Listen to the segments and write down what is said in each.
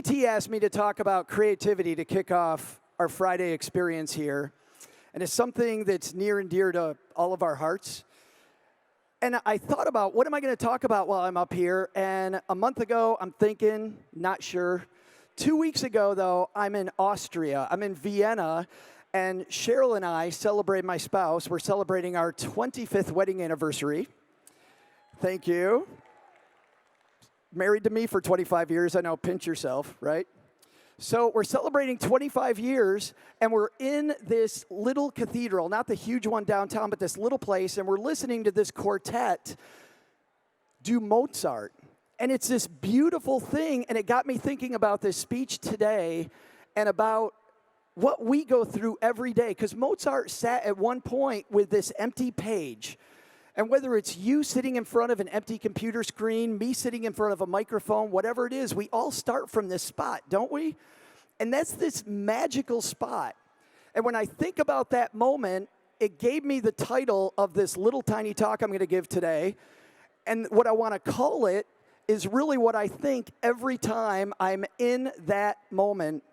T asked me to talk about creativity to kick off our Friday experience here. And it's something that's near and dear to all of our hearts. And I thought about, what am I going to talk about while I'm up here? And a month ago, I'm thinking, not sure. 2 weeks ago, though, I'm in Austria. I'm in Vienna. And Cheryl and I celebrate, my spouse, we're celebrating our 25th wedding anniversary. Thank you. Married to me for 25 years. I know, pinch yourself, right? So we're celebrating 25 years, and we're in this little cathedral, not the huge one downtown, but this little place, and we're listening to this quartet do Mozart. And it's this beautiful thing, and it got me thinking about this speech today and about what we go through every day. Because Mozart sat at one point with this empty page. And whether it's you sitting in front of an empty computer screen, me sitting in front of a microphone, whatever it is, we all start from this spot, don't we? And that's this magical spot. And when I think about that moment, it gave me the title of this little tiny talk I'm going to give today. And what I want to call it is really what I think every time I'm in that moment.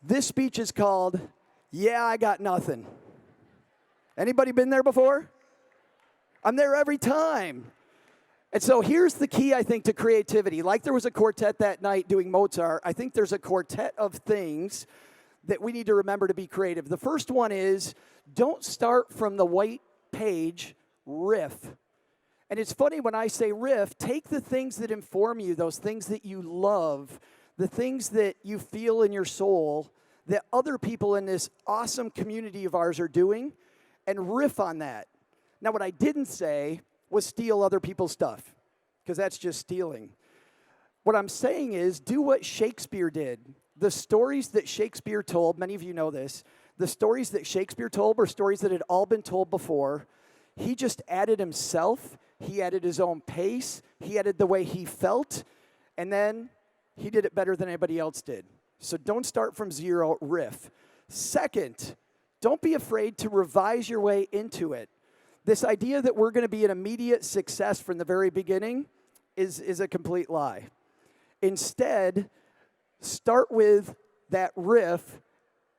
This speech is called, Yeah, I Got Nothing. Anybody been there before? I'm there every time. And so here's the key, I think, to creativity. Like there was a quartet that night doing Mozart, I think there's a quartet of things that we need to remember to be creative. The first one is, don't start from the white page, riff. And it's funny when I say riff, take the things that inform you, those things that you love, the things that you feel in your soul, that other people in this awesome community of ours are doing, and riff on that. Now, what I didn't say was steal other people's stuff, because that's just stealing. What I'm saying is do what Shakespeare did. The stories that Shakespeare told, many of you know this, the stories that Shakespeare told were stories that had all been told before. He just added himself. He added his own pace. He added the way he felt. And then he did it better than anybody else did. So don't start from zero, riff. Second, don't be afraid to revise your way into it. This idea that we're going to be an immediate success from the very beginning is a complete lie. Instead, start with that riff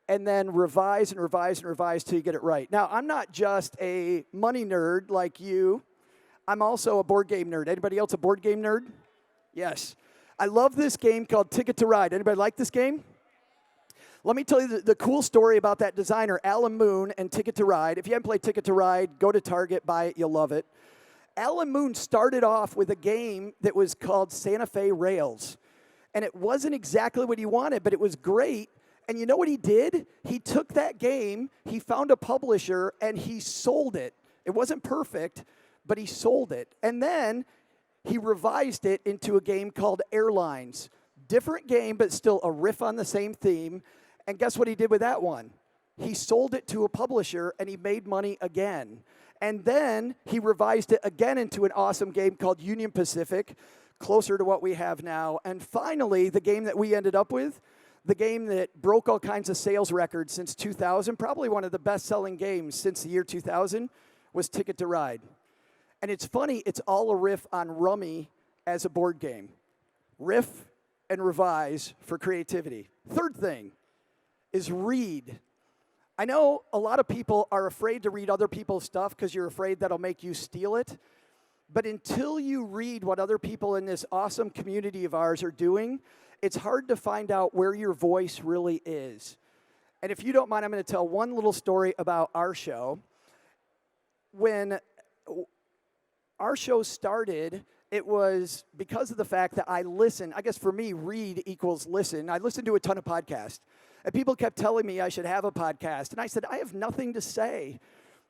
and then revise and revise and revise till you get it right. Now, I'm not just a money nerd like you. I'm also a board game nerd. Anybody else a board game nerd? Yes. I love this game called Ticket to Ride. Anybody like this game? Let me tell you the cool story about that designer, Alan Moon, and Ticket to Ride. If you haven't played Ticket to Ride, go to Target, buy it, you'll love it. Alan Moon started off with a game that was called Santa Fe Rails. And it wasn't exactly what he wanted, but it was great. And you know what he did? He took that game, he found a publisher, and he sold it. It wasn't perfect, but he sold it. And then he revised it into a game called Airlines. Different game, but still a riff on the same theme. And guess what he did with that one? He sold it to a publisher, and he made money again. And then he revised it again into an awesome game called Union Pacific, closer to what we have now. And finally, the game that we ended up with, the game that broke all kinds of sales records since 2000, probably one of the best-selling games since the year 2000, was Ticket to Ride. And it's funny, it's all a riff on Rummy as a board game. Riff and revise for creativity. Third thing is read. I know a lot of people are afraid to read other people's stuff because you're afraid that'll make you steal it. But until you read what other people in this awesome community of ours are doing, it's hard to find out where your voice really is. And if you don't mind, I'm going to tell one little story about our show. When our show started, it was because of the fact that I listen. I guess for me, read equals listen. I listen to a ton of podcasts. And people kept telling me I should have a podcast. And I said, I have nothing to say.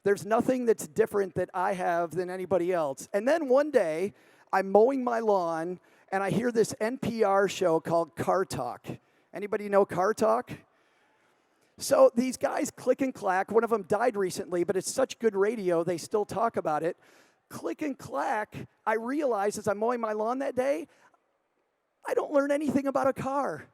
There's nothing that's different that I have than anybody else. And then one day, I'm mowing my lawn, and I hear this NPR show called Car Talk. Anybody know Car Talk? So these guys click and clack. One of them died recently, but it's such good radio, they still talk about it. Click and clack, I realized as I'm mowing my lawn that day, I don't learn anything about a car.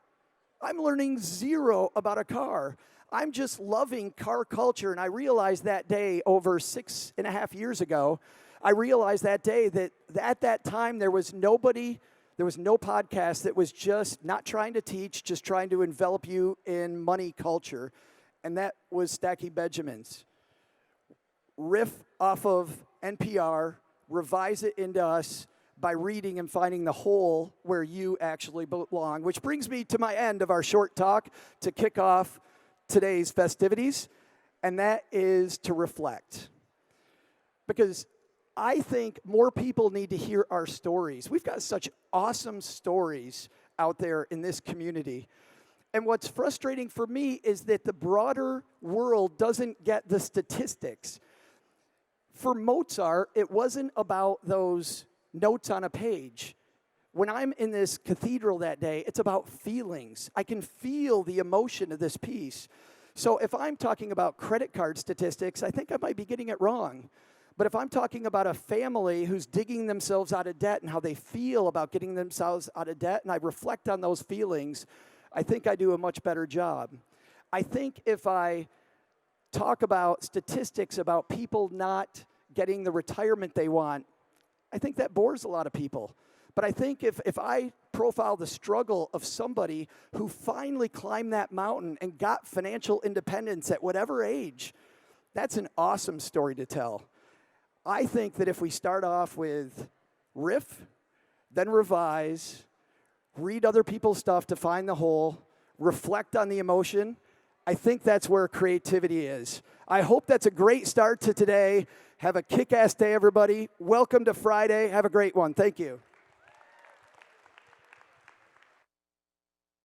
I'm learning zero about a car. I'm just loving car culture, and I realized that day over 6.5 years ago, I realized that day that at that time there was There was no podcast that was just not trying to teach, just trying to envelop you in money culture. And that was Stacking Benjamins. Riff off of NPR, revise it into us by reading and finding the hole where you actually belong, which brings me to my end of our short talk to kick off today's festivities, and that is to reflect. Because I think more people need to hear our stories. We've got such awesome stories out there in this community. And what's frustrating for me is that the broader world doesn't get the statistics. For Mozart, it wasn't about those notes on a page. When I'm in this cathedral that day, it's about feelings. I can feel the emotion of this piece. So if I'm talking about credit card statistics, I think I might be getting it wrong. But if I'm talking about a family who's digging themselves out of debt and how they feel about getting themselves out of debt, and I reflect on those feelings, I think I do a much better job. I think if I talk about statistics about people not getting the retirement they want, I think that bores a lot of people. But I think if I profile the struggle of somebody who finally climbed that mountain and got financial independence at whatever age, that's an awesome story to tell. I think that if we start off with riff, then revise, read other people's stuff to find the hole, reflect on the emotion, I think that's where creativity is. I hope that's a great start to today. Have a kick-ass day, everybody. Welcome to Friday. Have a great one. Thank you.